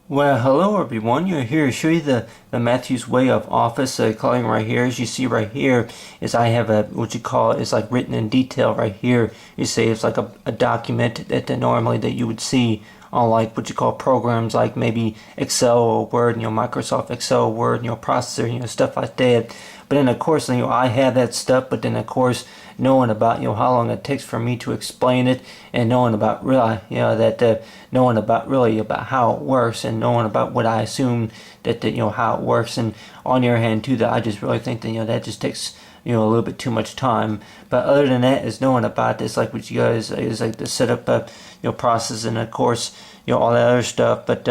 Well, hello everyone. You're here to show you the Matthews Way of Office calling right here. As you see right here is I have a what you call is like written in detail right here. You see it's like a document that normally that you would see on like what you call programs like maybe Excel or Word, Microsoft Excel, Word, processor, stuff like that. But then of course, I have that stuff, but then of course knowing about how long it takes for me to explain it, and knowing about really that knowing about really about how it works, and knowing about what I assume that how it works, and on your hand too, that I just really think that that just takes a little bit too much time. But other than that, is knowing about this, like what you guys is like the setup process, and of course all that other stuff. But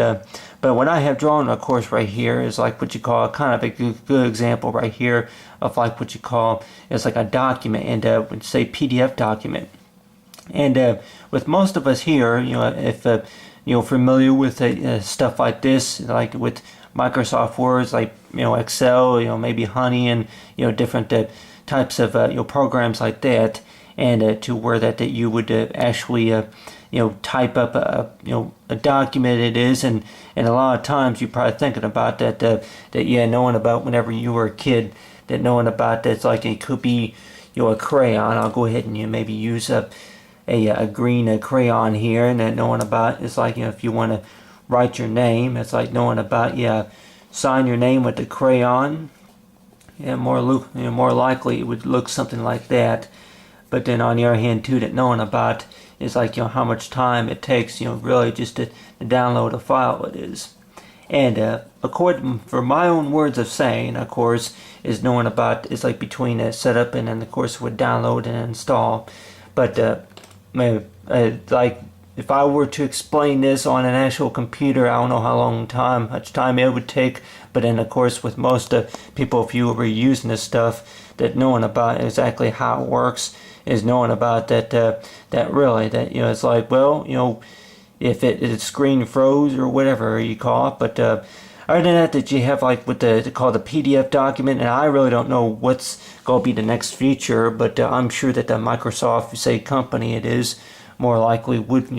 what I have drawn, of course, right here is like what you call kind of a good example right here of like what you call is like a document, and would say PDF document. And with most of us here, if familiar with stuff like this, like with Microsoft Words, like Excel, maybe Honey, and different types of programs like that, and to where that you would actually type up a document it is, and a lot of times you're probably thinking about that knowing about whenever you were a kid, that knowing about that's like it could be a crayon. I'll go ahead and maybe use a green crayon here, and then knowing about it's like if you want to write your name, it's like knowing about sign your name with the crayon. More likely it would look something like that. But then on the other hand too, that knowing about is like how much time it takes really just to download a file it is. And according for my own words of saying, of course, is knowing about is like between a setup and then of course would download and install. But like if I were to explain this on an actual computer, I don't know much time it would take. But then of course with most people, if you were using this stuff, that knowing about exactly how it works is knowing about that really that it's like, well, if its screen froze or whatever you call it. But other than that you have like what they call the PDF document, and I really don't know what's going to be the next feature, but I'm sure that the Microsoft, say company it is, more likely would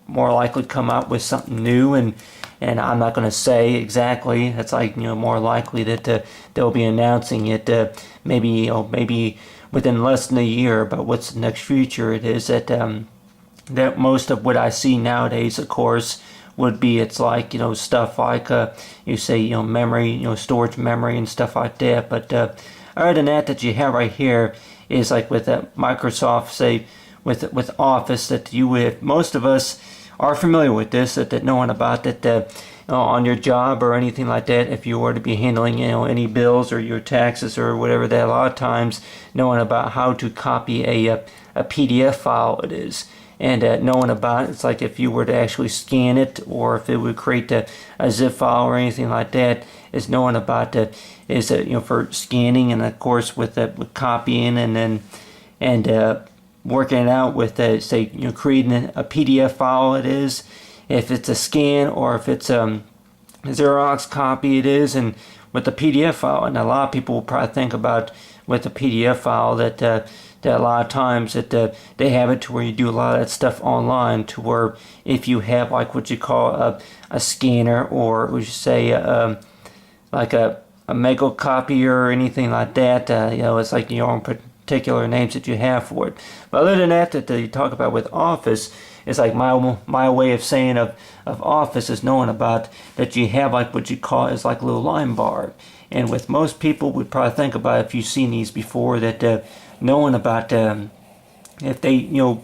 more likely come out with something new, and I'm not going to say exactly. It's like more likely that they'll be announcing it maybe within less than a year about what's the next feature it is. That most of what I see nowadays, of course, would be it's like stuff like you say memory, storage memory and stuff like that. But other than that you have right here is like with Microsoft, say with Office, that you would, most of us are familiar with this, that knowing about that on your job or anything like that, if you were to be handling any bills or your taxes or whatever, that a lot of times knowing about how to copy a PDF file it is, and knowing about it's like if you were to actually scan it, or if it would create a zip file or anything like that, is knowing about is for scanning, and of course with copying, and then working it out with say creating a PDF file it is, if it's a scan or if it's Xerox copy it is, and with the PDF file. And a lot of people will probably think about with the PDF file that a lot of times that they have it to where you do a lot of that stuff online, to where if you have like what you call a scanner, or would you say like a mega copier or anything like that, it's like your own particular names that you have for it. But other than that you talk about with Office, it's like my way of saying of Office is knowing about that you have like what you call is like a little line bar. And with most people would probably think about, if you've seen these before, that knowing about if they a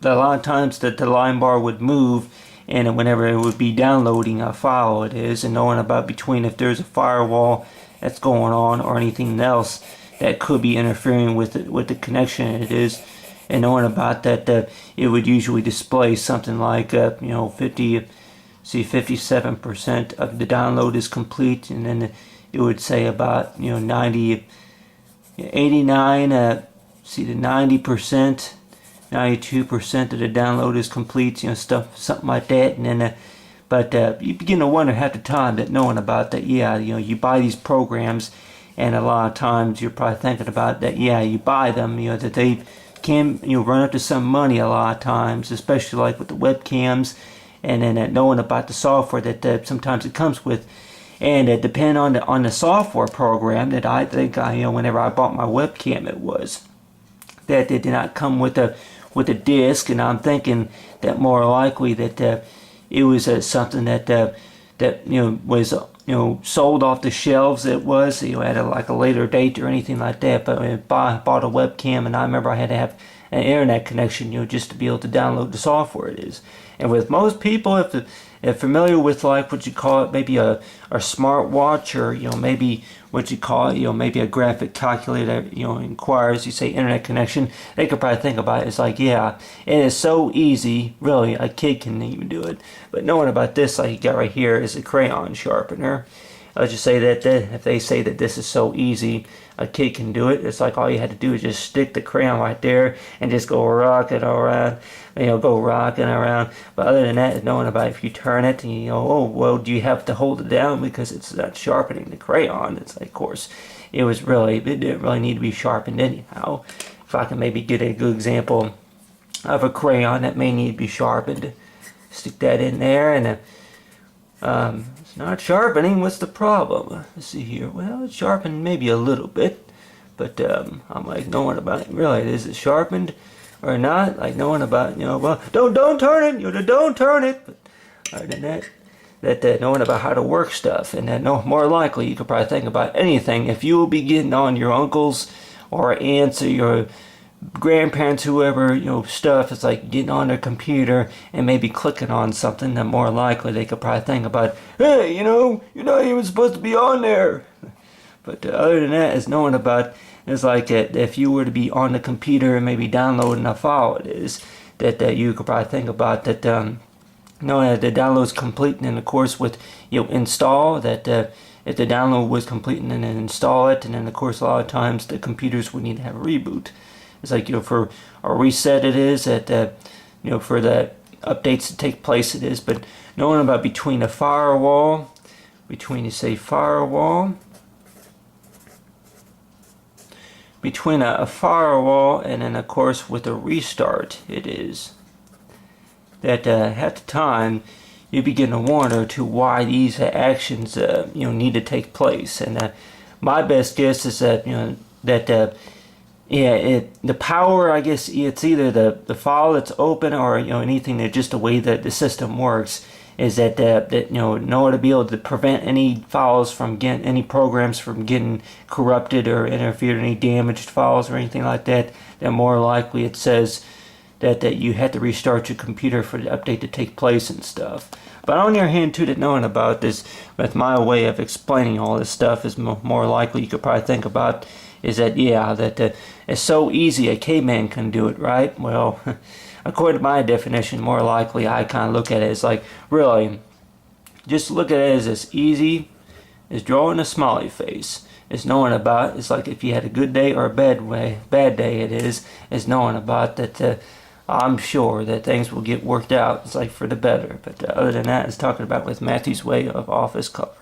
lot of times that the line bar would move, and whenever it would be downloading a file it is, and knowing about between if there's a firewall that's going on or anything else that could be interfering with the connection it is, and knowing about that it would usually display something like 57% of the download is complete, and then it would say about 90, 89, the 90%, 92% of the download is complete, stuff, something like that. And then but you begin to wonder half the time that knowing about that, you buy these programs, and a lot of times you're probably thinking about that, you buy them, that they can run up to some money a lot of times, especially like with the webcams and then knowing about the software that sometimes it comes with. And it depending on the software program that I think whenever I bought my webcam, it was that it did not come with a disc, and I'm thinking that more likely that it was something that was sold off the shelves. It was at like a later date or anything like that. But I bought a webcam, and I remember I had to have an internet connection, just to be able to download the software it is. And with most people, if familiar with like what you call it, maybe a smartwatch, or maybe what you call it, maybe a graphic calculator, inquires, you say internet connection, they could probably think about it. It's like, yeah, it is so easy, really, a kid can even do it. But knowing about this, like you got right here, is a crayon sharpener. I'll just say that if they say that this is so easy, a kid can do it. It's like all you had to do is just stick the crayon right there and just go rocking around, go rocking around. But other than that, knowing about if you turn it, and oh, well, do you have to hold it down because it's not sharpening the crayon? It's like, of course, it didn't really need to be sharpened anyhow. If I can maybe get a good example of a crayon that may need to be sharpened, stick that in there, and it's not sharpening. What's the problem? Let's see here. Well, it's sharpened maybe a little bit, but I'm like knowing about it. Really, is it sharpened or not? Like knowing about well, don't turn it. Don't turn it. But other than that knowing about how to work stuff, and then more likely you could probably think about anything. If you will be getting on your uncles or aunts or your grandparents, whoever, stuff, it's like getting on their computer and maybe clicking on something, then more likely they could probably think about, hey, you're not even supposed to be on there. But other than that, is knowing about, it's like if you were to be on the computer and maybe downloading a file, it is that you could probably think about that, knowing that the download's complete, and then of course with install, that if the download was complete and then install it, and then of course a lot of times the computers would need to have a reboot. It's like, for a reset it is, that, for the updates to take place it is. But knowing about between a firewall, between a firewall and then of course with a restart it is, that at the time you begin to wonder to why these actions need to take place. And my best guess is that that the power, I guess it's either the file that's open or anything, that just the way that the system works is that in order to be able to prevent any files from getting, any programs from getting corrupted or interfered, any damaged files or anything like that, then more likely it says that you have to restart your computer for the update to take place and stuff. But on the other hand too, that knowing about this, with my way of explaining all this stuff, is more likely you could probably think about is that, that it's so easy a caveman can do it, right? Well, according to my definition, more likely I kind of look at it as like, really, just look at it as easy as drawing a smiley face. It's knowing about, it's like if you had a good day or a bad day, it is knowing about that. I'm sure that things will get worked out. It's like for the better. But other than that, it's talking about with Matthew's way of office cover.